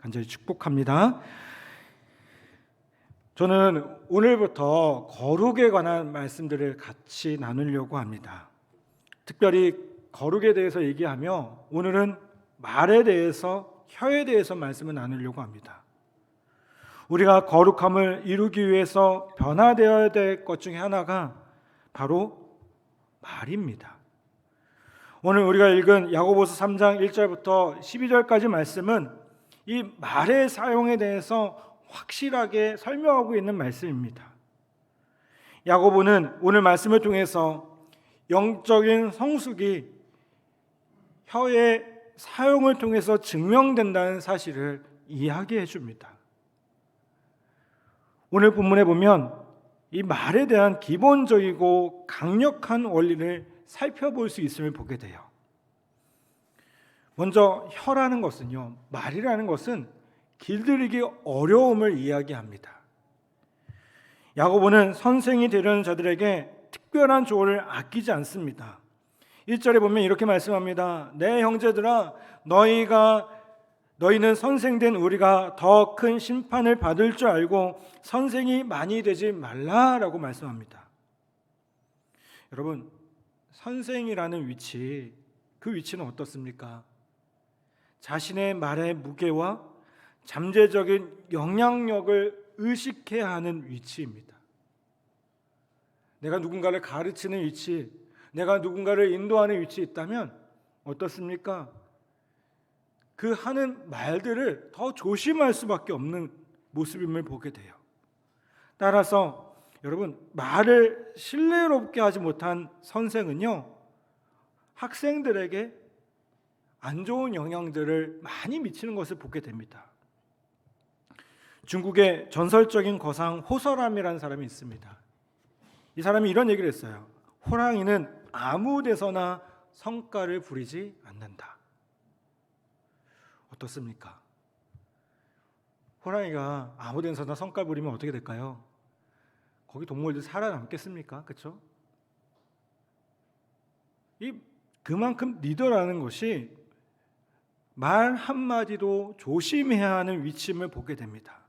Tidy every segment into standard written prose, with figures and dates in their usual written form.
간절히 축복합니다. 저는 오늘부터 거룩에 관한 말씀들을 같이 나누려고 합니다. 특별히 거룩에 대해서 얘기하며 오늘은 말에 대해서, 혀에 대해서 말씀을 나누려고 합니다. 우리가 거룩함을 이루기 위해서 변화되어야 될 것 중에 하나가 바로 말입니다. 오늘 우리가 읽은 야고보서 3장 1절부터 12절까지 말씀은 이 말의 사용에 대해서 확실하게 설명하고 있는 말씀입니다. 야고보는 오늘 말씀을 통해서 영적인 성숙이 혀의 사용을 통해서 증명된다는 사실을 이야기해 줍니다. 오늘 본문에 보면 이 말에 대한 기본적이고 강력한 원리를 살펴볼 수 있음을 보게 돼요. 먼저 혀라는 것은요, 말이라는 것은 길들이기 어려움을 이야기합니다. 야고보는 선생이 되려는 자들에게 특별한 조언을 아끼지 않습니다. 1절에 보면 이렇게 말씀합니다. 내 형제들아, 너희는 선생된 우리가 더 큰 심판을 받을 줄 알고 선생이 많이 되지 말라라고 말씀합니다. 여러분, 선생이라는 위치, 그 위치는 어떻습니까? 자신의 말의 무게와 잠재적인 영향력을 의식해야 하는 위치입니다. 내가 누군가를 가르치는 위치, 내가 누군가를 인도하는 위치에 있다면 어떻습니까? 그 하는 말들을 더 조심할 수밖에 없는 모습임을 보게 돼요. 따라서 여러분, 말을 신뢰롭게 하지 못한 선생은요, 학생들에게 안 좋은 영향들을 많이 미치는 것을 보게 됩니다. 중국의 전설적인 거상 호서람이라는 사람이 있습니다. 이 사람이 이런 얘기를 했어요. 호랑이는 아무 데서나 성과를 부리지 않는다. 어떻습니까? 호랑이가 아무 데서나 성과 부리면 어떻게 될까요? 거기 동물들 살아남겠습니까? 그렇죠? 그만큼 리더라는 것이 말 한마디도 조심해야 하는 위치임을 보게 됩니다.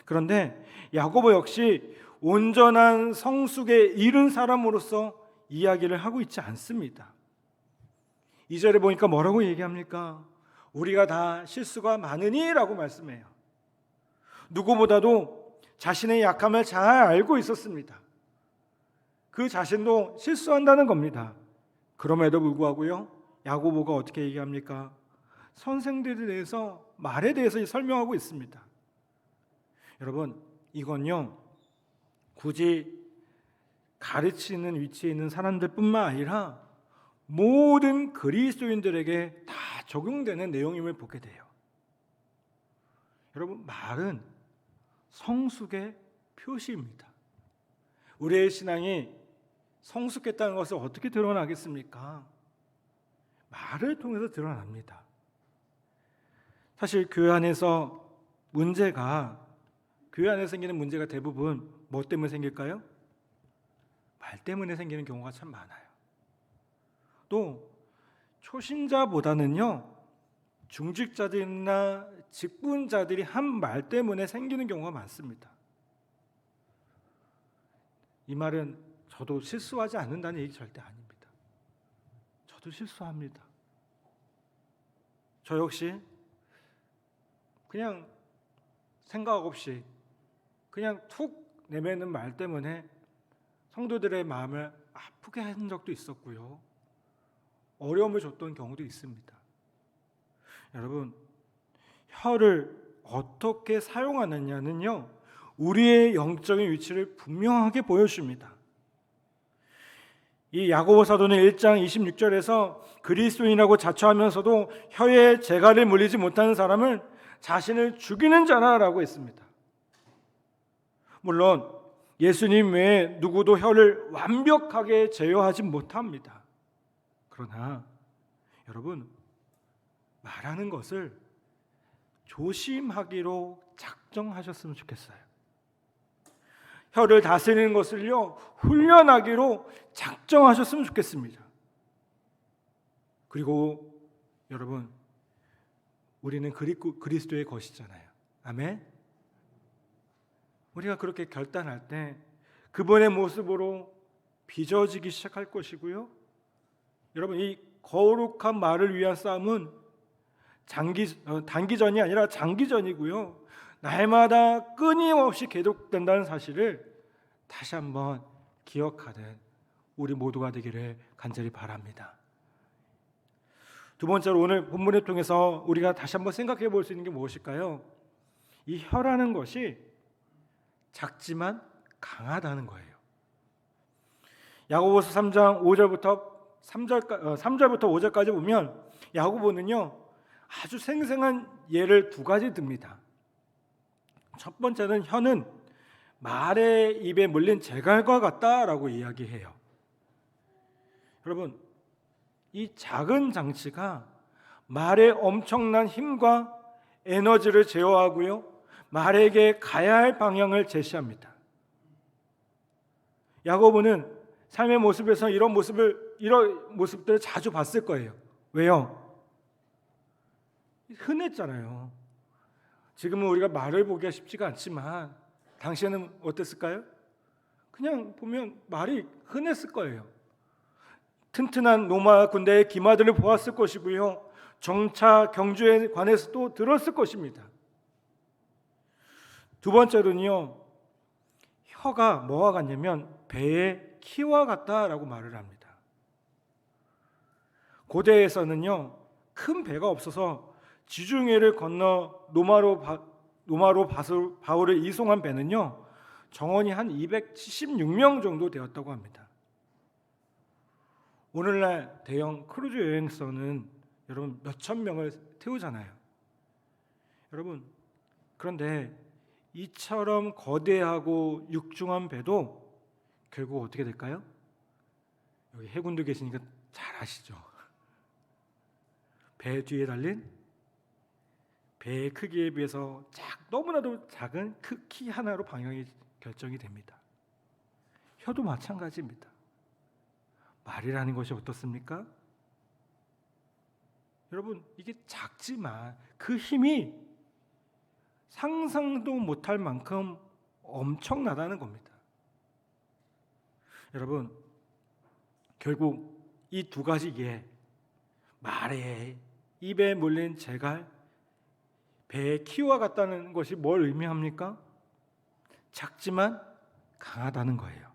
그런데 야고보 역시 온전한 성숙에 이른 사람으로서 이야기를 하고 있지 않습니다. 2절에 보니까 뭐라고 얘기합니까? 우리가 다 실수가 많으니 라고 말씀해요. 누구보다도 자신의 약함을 잘 알고 있었습니다. 그 자신도 실수한다는 겁니다. 그럼에도 불구하고요, 야고보가 어떻게 얘기합니까? 선생들에 대해서, 말에 대해서 설명하고 있습니다. 여러분, 이건요, 굳이 가르치는 위치에 있는 사람들뿐만 아니라 모든 그리스도인들에게 다 적용되는 내용임을 보게 돼요. 여러분, 말은 성숙의 표시입니다. 우리의 신앙이 성숙했다는 것을 어떻게 드러나겠습니까? 말을 통해서 드러납니다. 사실 교회 안에서 생기는 문제가 대부분 뭐 때문에 생길까요? 말 때문에 생기는 경우가 참 많아요. 또 초신자보다는요, 중직자들이나 직분자들이 한 말 때문에 생기는 경우가 많습니다. 이 말은 저도 실수하지 않는다는 얘기 절대 아닙니다. 저도 실수합니다. 저 역시 그냥 생각 없이 그냥 툭 내뱉는 말 때문에 성도들의 마음을 아프게 한 적도 있었고요, 어려움을 줬던 경우도 있습니다. 여러분, 혀를 어떻게 사용하느냐는요, 우리의 영적인 위치를 분명하게 보여줍니다. 이 야고보 사도는 1장 26절에서 그리스도인이라고 자처하면서도 혀에 재갈을 물리지 못하는 사람은 자신을 죽이는 자라라고 했습니다. 물론 예수님 외에 누구도 혀를 완벽하게 제어하지 못합니다. 그러나 여러분, 말하는 것을 조심하기로 작정하셨으면 좋겠어요. 혀를 다스리는 것을요, 훈련하기로 작정하셨으면 좋겠습니다. 그리고 여러분, 우리는 그리스도의 것이잖아요. 아멘. 우리가 그렇게 결단할 때 그분의 모습으로 빚어지기 시작할 것이고요. 여러분, 이 거룩한 말을 위한 싸움은 단기전이 아니라 장기전이고요. 날마다 끊임없이 계속된다는 사실을 다시 한번 기억하는 우리 모두가 되기를 간절히 바랍니다. 두 번째로 오늘 본문을 통해서 우리가 다시 한번 생각해 볼 수 있는 게 무엇일까요? 이 혀라는 것이 작지만 강하다는 거예요. 야고보서 3장 5절부터 3절부터 5절까지 보면 야고보는요 아주 생생한 예를 두 가지 듭니다. 첫 번째는 혀는 말의 입에 물린 재갈과 같다라고 이야기해요. 여러분, 이 작은 장치가 말의 엄청난 힘과 에너지를 제어하고요, 말에게 가야 할 방향을 제시합니다. 야고보는 삶의 모습에서 이런 모습들을 자주 봤을 거예요. 왜요? 흔했잖아요. 지금은 우리가 말을 보기가 쉽지가 않지만 당시에는 어땠을까요? 그냥 보면 말이 흔했을 거예요. 튼튼한 로마 군대의 기마들을 보았을 것이고요, 정차 경주에 관해서도 들었을 것입니다. 두 번째로는요, 혀가 뭐와 같냐면 배의 키와 같다라고 말을 합니다. 고대에서는요 큰 배가 없어서 지중해를 건너 로마로 바울을 이송한 배는요 정원이 한 276명 정도 되었다고 합니다. 오늘날 대형 크루즈 여행선은 여러분 몇천 명을 태우잖아요. 여러분, 그런데 이처럼 거대하고 육중한 배도 결국 어떻게 될까요? 여기 해군도 계시니까 잘 아시죠? 배 뒤에 달린 배의 크기에 비해서 너무나도 작은 키 하나로 방향이 결정이 됩니다. 혀도 마찬가지입니다. 말이라는 것이 어떻습니까? 여러분, 이게 작지만 그 힘이 상상도 못할 만큼 엄청나다는 겁니다. 여러분, 결국 이 두 가지 예, 말에 입에 물린 재갈, 배의 키와 같다는 것이 뭘 의미합니까? 작지만 강하다는 거예요.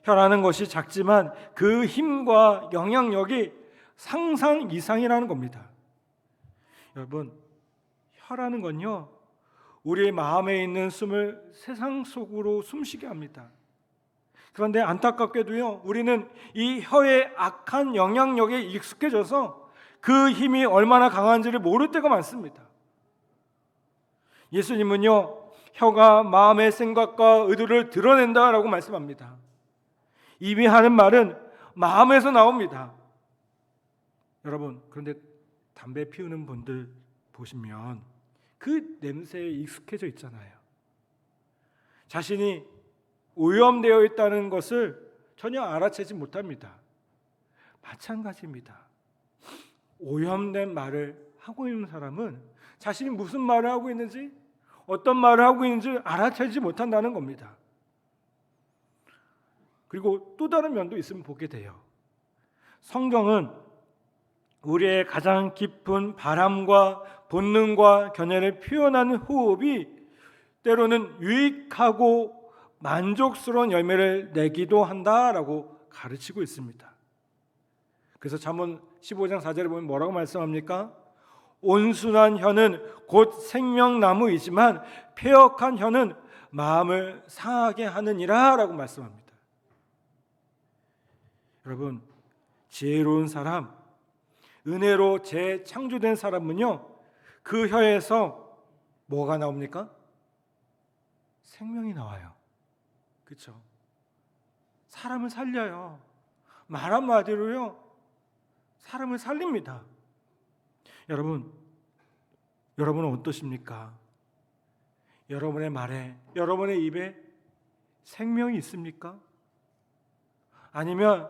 혀라는 것이 작지만 그 힘과 영향력이 상상 이상이라는 겁니다. 여러분, 혀라는 건요 우리의 마음에 있는 숨을 세상 속으로 숨쉬게 합니다. 그런데 안타깝게도요 우리는 이 혀의 악한 영향력에 익숙해져서 그 힘이 얼마나 강한지를 모를 때가 많습니다. 예수님은요 혀가 마음의 생각과 의도를 드러낸다라고 말씀합니다. 입이 하는 말은 마음에서 나옵니다. 여러분, 그런데 담배 피우는 분들 보시면 그 냄새에 익숙해져 있잖아요. 자신이 오염되어 있다는 것을 전혀 알아채지 못합니다. 마찬가지입니다. 오염된 말을 하고 있는 사람은 자신이 무슨 말을 하고 있는지, 어떤 말을 하고 있는지 알아채지 못한다는 겁니다. 그리고 또 다른 면도 있으면 보게 돼요. 성경은 우리의 가장 깊은 바람과 본능과 견해를 표현하는 호흡이 때로는 유익하고 만족스러운 열매를 내기도 한다라고 가르치고 있습니다. 그래서 잠언 15장 4절에 보면 뭐라고 말씀합니까? 온순한 혀는 곧 생명나무이지만 패역한 혀는 마음을 상하게 하느니라 라고 말씀합니다. 여러분, 지혜로운 사람, 은혜로 재창조된 사람은요 그 혀에서 뭐가 나옵니까? 생명이 나와요. 그렇죠? 사람을 살려요. 말 한마디로요 사람을 살립니다. 여러분은 어떠십니까? 여러분의 말에, 여러분의 입에 생명이 있습니까? 아니면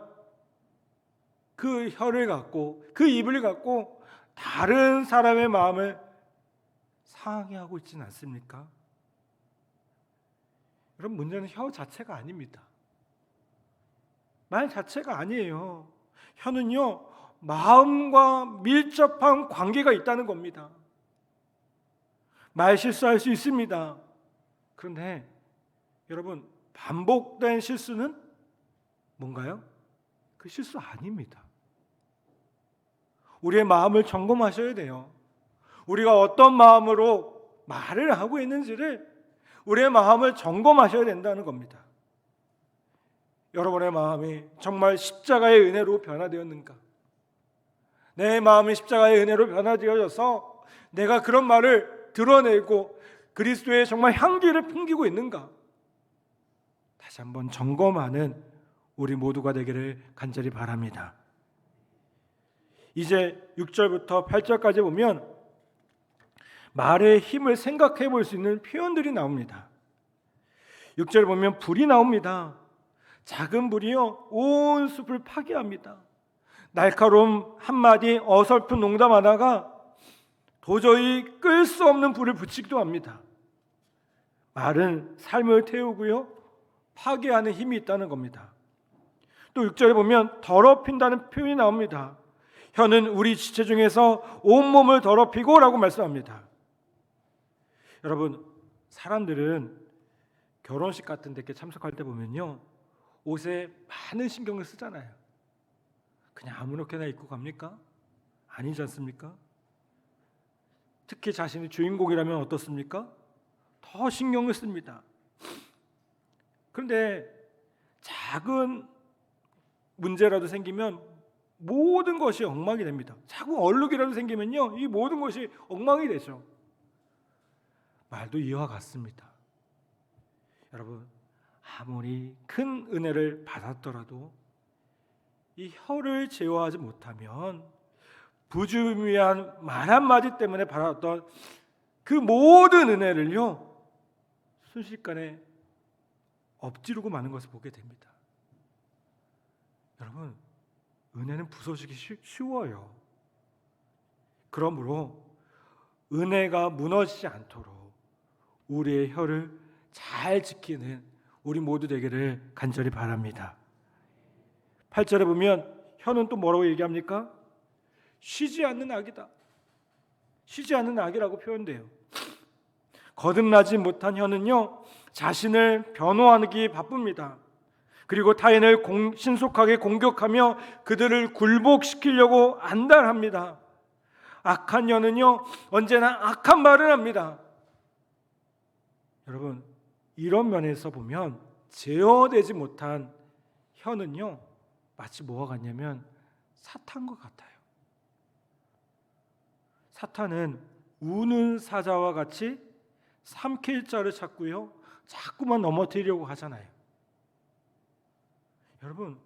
그 혀를 갖고, 그 입을 갖고 다른 사람의 마음을 상하게 하고 있지는 않습니까? 여러분, 문제는 혀 자체가 아닙니다. 말 자체가 아니에요. 혀는요, 마음과 밀접한 관계가 있다는 겁니다. 말 실수할 수 있습니다. 그런데 여러분, 반복된 실수는 뭔가요? 그 실수 아닙니다. 우리의 마음을 점검하셔야 돼요. 우리가 어떤 마음으로 말을 하고 있는지를 우리의 마음을 점검하셔야 된다는 겁니다. 여러분의 마음이 정말 십자가의 은혜로 변화되었는가? 내 마음이 십자가의 은혜로 변화되어져서 내가 그런 말을 드러내고 그리스도의 정말 향기를 풍기고 있는가? 다시 한번 점검하는 우리 모두가 되기를 간절히 바랍니다. 이제 6절부터 8절까지 보면 말의 힘을 생각해 볼 수 있는 표현들이 나옵니다. 6절 보면 불이 나옵니다. 작은 불이요 온 숲을 파괴합니다. 날카로운 한마디 어설픈 농담 하나가 도저히 끌 수 없는 불을 붙이기도 합니다. 말은 삶을 태우고요 파괴하는 힘이 있다는 겁니다. 또 6절에 보면 더럽힌다는 표현이 나옵니다. 혀는 우리 지체 중에서 온몸을 더럽히고 라고 말씀합니다. 여러분, 사람들은 결혼식 같은 데 이렇게 참석할 때 보면요 옷에 많은 신경을 쓰잖아요. 그냥 아무렇게나 입고 갑니까? 아니지 않습니까? 특히 자신이 주인공이라면 어떻습니까? 더 신경을 씁니다. 그런데 작은 문제라도 생기면 모든 것이 엉망이 됩니다. 작은 얼룩이라도 생기면요 이 모든 것이 엉망이 되죠. 말도 이와 같습니다. 여러분, 아무리 큰 은혜를 받았더라도 이 혀를 제어하지 못하면 부주의한 말 한마디 때문에 받았던 그 모든 은혜를요 순식간에 엎지르고 마는 것을 보게 됩니다. 여러분, 은혜는 부서지기 쉬워요. 그러므로 은혜가 무너지지 않도록 우리의 혀를 잘 지키는 우리 모두 되기를 간절히 바랍니다. 8절에 보면 혀는 또 뭐라고 얘기합니까? 쉬지 않는 악이다. 쉬지 않는 악이라고 표현돼요. 거듭나지 못한 혀는요 자신을 변호하기 바쁩니다. 그리고 타인을 신속하게 공격하며 그들을 굴복시키려고 안달합니다. 악한 혀는요 언제나 악한 말을 합니다. 여러분, 이런 면에서 보면 제어되지 못한 혀는요 마치 뭐와 같냐면 사탄과 같아요. 사탄은 우는 사자와 같이 삼킬 자를 찾고요 자꾸만 넘어뜨리려고 하잖아요. 여러분,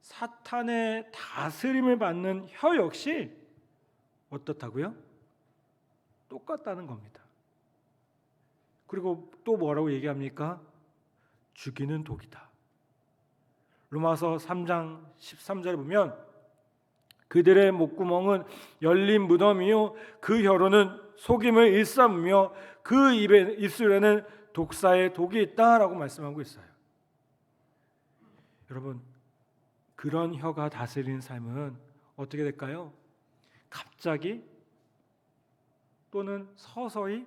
사탄의 다스림을 받는 혀 역시 어떻다고요? 똑같다는 겁니다. 그리고 또 뭐라고 얘기합니까? 죽이는 독이다. 로마서 3장 13절에 보면 그들의 목구멍은 열린 무덤이요 그 혀로는 속임을 일삼으며 그 입술에는 독사의 독이 있다라고 말씀하고 있어요. 여러분, 그런 혀가 다스리는 삶은 어떻게 될까요? 갑자기 또는 서서히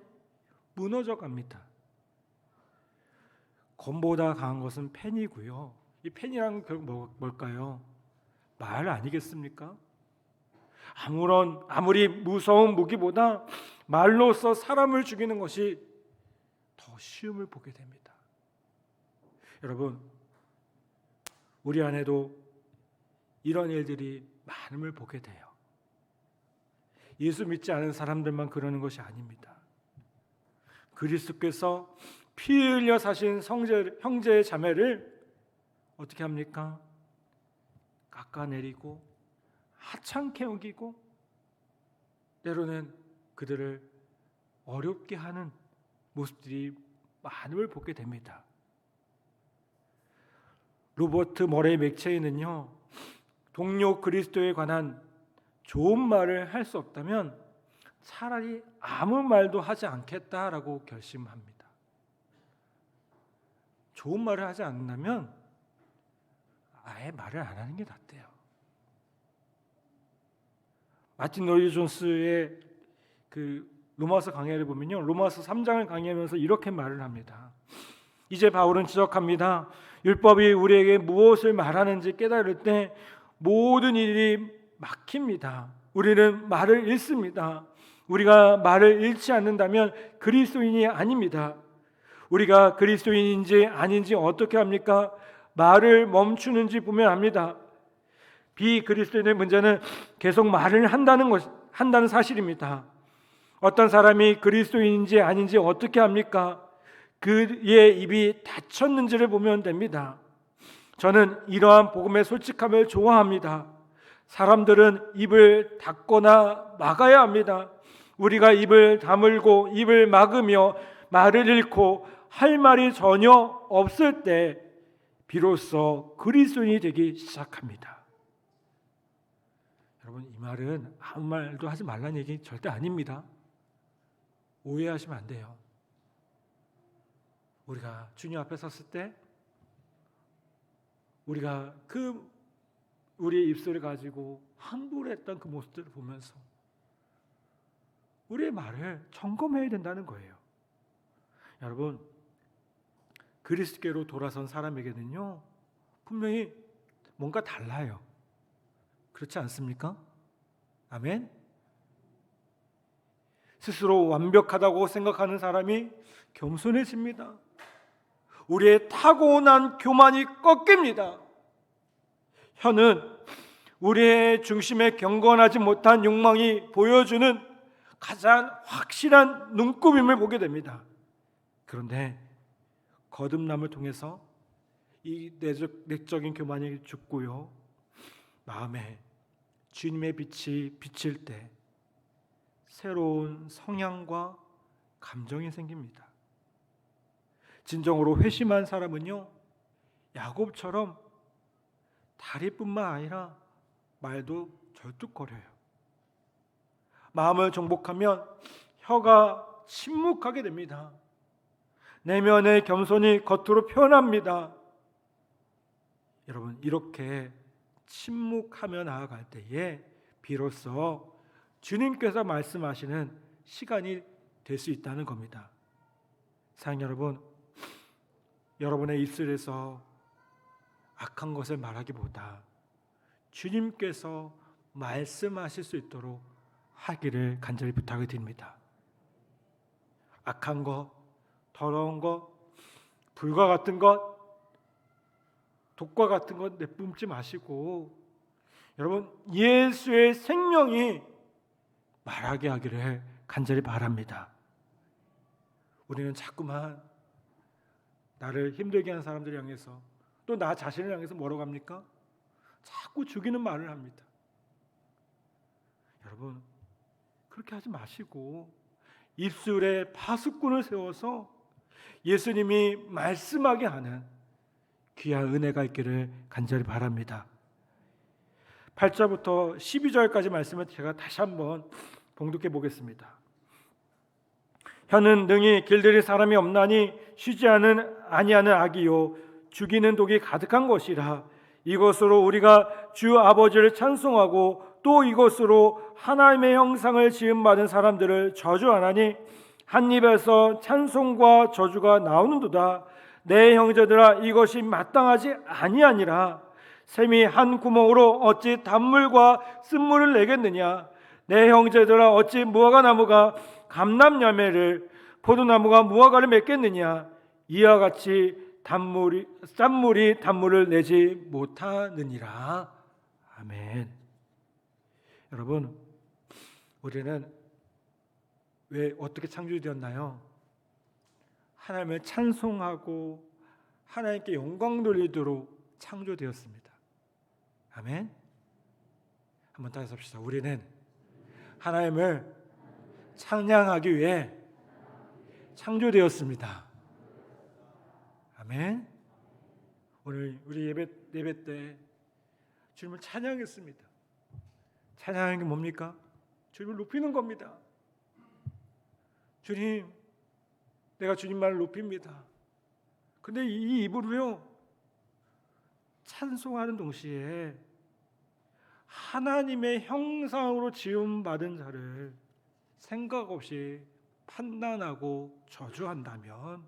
무너져 갑니다. 검보다 강한 것은 펜이고요. 이 펜이란 결국 뭘까요? 말 아니겠습니까? 아무리 무서운 무기보다 말로써 사람을 죽이는 것이 더 쉬움을 보게 됩니다. 여러분, 우리 안에도 이런 일들이 많음을 보게 돼요. 예수 믿지 않은 사람들만 그러는 것이 아닙니다. 그리스도께서 피 흘려 사신 형제 자매를 어떻게 합니까? 깎아내리고 하찮게 여기고 때로는 그들을 어렵게 하는 모습들이 많음을 보게 됩니다. 로버트 머레이 맥체이는요 동료 그리스도에 관한 좋은 말을 할 수 없다면 차라리 아무 말도 하지 않겠다라고 결심합니다. 좋은 말을 하지 않는다면 아예 말을 안 하는 게 낫대요. 마틴 로이드 존스의 그 로마서 강해를 보면요, 로마서 3장을 강의하면서 이렇게 말을 합니다. 이제 바울은 지적합니다. 율법이 우리에게 무엇을 말하는지 깨달을 때 모든 일이 막힙니다. 우리는 말을 잃습니다. 우리가 말을 잃지 않는다면 그리스도인이 아닙니다. 우리가 그리스도인인지 아닌지 어떻게 합니까? 말을 멈추는지 보면 압니다. 비그리스도인의 문제는 계속 말을 한다는 사실입니다. 어떤 사람이 그리스도인인지 아닌지 어떻게 합니까? 그의 입이 닫혔는지를 보면 됩니다. 저는 이러한 복음의 솔직함을 좋아합니다. 사람들은 입을 닫거나 막아야 합니다. 우리가 입을 다물고 입을 막으며 말을 잃고 할 말이 전혀 없을 때 비로소 그리스도인이 되기 시작합니다. 여러분, 이 말은 아무 말도 하지 말라는 얘기 절대 아닙니다. 오해하시면 안 돼요. 우리가 주님 앞에 섰을 때 우리가 우리의 입술을 가지고 함부로 했던 그 모습들을 보면서 우리의 말을 점검해야 된다는 거예요. 여러분, 그리스도께로 돌아선 사람에게는요, 분명히 뭔가 달라요. 그렇지 않습니까? 아멘. 스스로 완벽하다고 생각하는 사람이 겸손해집니다. 우리의 타고난 교만이 꺾입니다. 혀는 우리의 중심에 경건하지 못한 욕망이 보여주는 가장 확실한 눈꼽임을 보게 됩니다. 그런데 거듭남을 통해서 이 내적인 교만이 죽고요, 마음에 주님의 빛이 비칠 때 새로운 성향과 감정이 생깁니다. 진정으로 회심한 사람은요, 야곱처럼 다리뿐만 아니라 말도 절뚝거려요. 마음을 정복하면 혀가 침묵하게 됩니다. 내면의 겸손이 겉으로 표현합니다. 여러분, 이렇게 침묵하며 나아갈 때에 비로소 주님께서 말씀하시는 시간이 될 수 있다는 겁니다. 사랑 여러분, 여러분의 입술에서 악한 것을 말하기보다 주님께서 말씀하실 수 있도록 하기를 간절히 부탁을 드립니다. 악한 것, 더러운 것, 불과 같은 것, 독과 같은 것 내뿜지 마시고 여러분, 예수의 생명이 말하게 하기를 간절히 바랍니다. 우리는 자꾸만 나를 힘들게 하는 사람들을 향해서, 또 나 자신을 향해서 뭐라고 합니까? 자꾸 죽이는 말을 합니다. 여러분, 그렇게 하지 마시고 입술에 파수꾼을 세워서 예수님이 말씀하게 하는 귀한 은혜가 있기를 간절히 바랍니다. 8절부터 12절까지 말씀을 제가 다시 한번 봉독해 보겠습니다. 혀는 능히 길들일 사람이 없나니 쉬지 아니하는 악이요 죽이는 독이 가득한 것이라. 이것으로 우리가 주 아버지를 찬송하고 또 이것으로 하나님의 형상을 지음받은 사람들을 저주하나니 한 입에서 찬송과 저주가 나오는도다. 내 형제들아, 이것이 마땅하지 아니하니라. 샘이 한 구멍으로 어찌 단물과 쓴물을 내겠느냐. 내 형제들아, 어찌 무화과나무가 감람열매를, 포도나무가 무화과를 맺겠느냐. 이와 같이 짠물이 단물을 내지 못하느니라. 아멘. 여러분, 우리는 왜 어떻게 창조되었나요? 하나님을 찬송하고 하나님께 영광 돌리도록 창조되었습니다. 아멘. 한번 다시 합시다. 우리는 하나님을 찬양하기 위해 창조되었습니다. 아멘. 오늘 우리 예배 때 주님을 찬양했습니다. 찬양하는 게 뭡니까? 주님을 높이는 겁니다. 주님, 내가 주님만을 높입니다. 근데 이 입으로요, 찬송하는 동시에 하나님의 형상으로 지음받은 자를 생각 없이 판단하고 저주한다면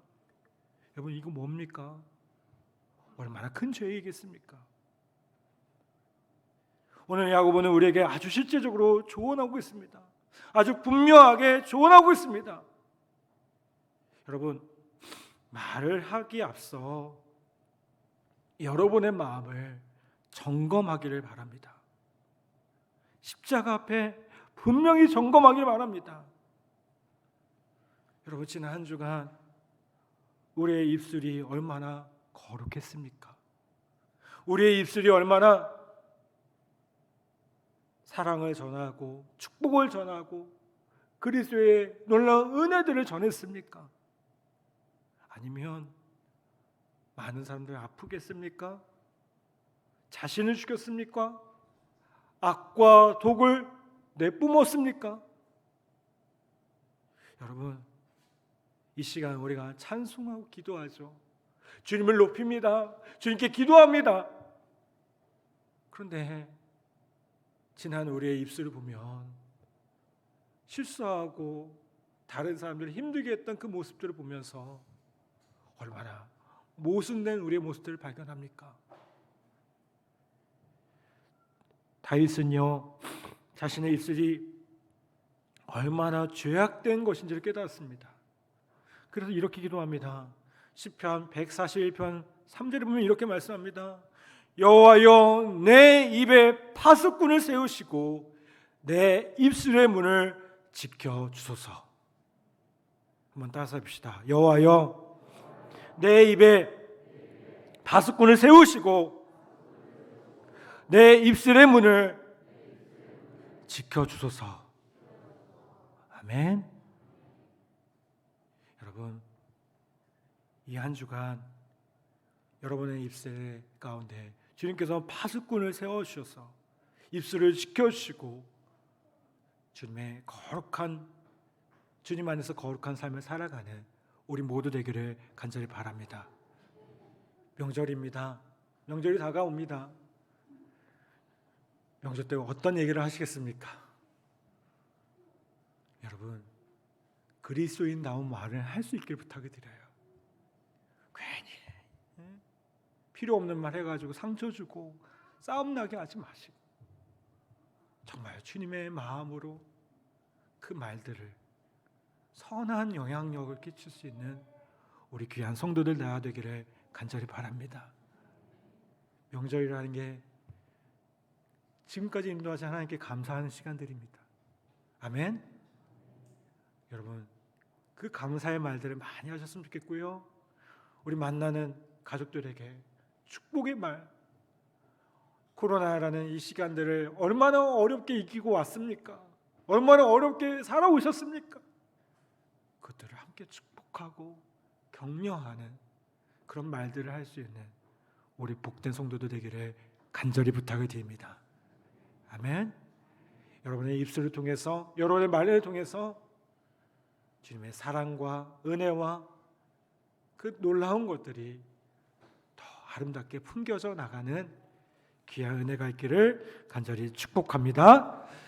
여러분, 이거 뭡니까? 얼마나 큰 죄이겠습니까? 오늘 야고보는 우리에게 아주 실제적으로 조언하고 있습니다. 아주 분명하게 조언하고 있습니다. 여러분, 말을 하기 앞서 여러분의 마음을 점검하기를 바랍니다. 십자가 앞에 분명히 점검하기를 바랍니다. 여러분, 지난 한 주간 우리의 입술이 얼마나 거룩했습니까? 우리의 입술이 얼마나 사랑을 전하고 축복을 전하고 그리스도의 놀라운 은혜들을 전했습니까? 아니면 많은 사람들 아프게 했습니까? 자신을 죽였습니까? 악과 독을 내뿜었습니까? 여러분, 이 시간 우리가 찬송하고 기도하죠. 주님을 높입니다. 주님께 기도합니다. 그런데 지난 우리의 입술을 보면 실수하고 다른 사람들을 힘들게 했던 그 모습들을 보면서 얼마나 모순된 우리의 모습들을 발견합니까? 다윗은요, 자신의 입술이 얼마나 죄악된 것인지를 깨달았습니다. 그래서 이렇게 기도합니다. 시편 141편 3절에 보면 이렇게 말씀합니다. 여호와여, 내 입에 파수꾼을 세우시고 내 입술의 문을 지켜 주소서. 한번 따라서 봅시다. 여호와여, 내 입에 파수꾼을 세우시고 내 입술의 문을 지켜 주소서. 아멘. 여러분, 이 한 주간 여러분의 입술 가운데 주님께서 파수꾼을 세워주셔서 입술을 지켜주시고 주님의 거룩한, 주님 안에서 거룩한 삶을 살아가는 우리 모두 되기를 간절히 바랍니다. 명절입니다. 명절이 다가옵니다. 명절 때 어떤 얘기를 하시겠습니까? 여러분, 그리스도인다운 말을 할 수 있길 부탁을 드려요. 괜히 필요 없는 말 해가지고 상처 주고 싸움 나게 하지 마시고 정말 주님의 마음으로 그 말들을 선한 영향력을 끼칠 수 있는 우리 귀한 성도들 나야 되기를 간절히 바랍니다. 명절이라는 게 지금까지 인도하신 하나님께 감사하는 시간들입니다. 아멘. 여러분, 그 감사의 말들을 많이 하셨으면 좋겠고요. 우리 만나는 가족들에게 축복의 말, 코로나라는 이 시간들을 얼마나 어렵게 이기고 왔습니까? 얼마나 어렵게 살아오셨습니까? 그것들을 함께 축복하고 격려하는 그런 말들을 할 수 있는 우리 복된 성도들 되기를 간절히 부탁을 드립니다. 아멘. 여러분의 입술을 통해서, 여러분의 말을 통해서 주님의 사랑과 은혜와 그 놀라운 것들이 더 아름답게 풍겨져 나가는 귀한 은혜가 있기를 간절히 축복합니다.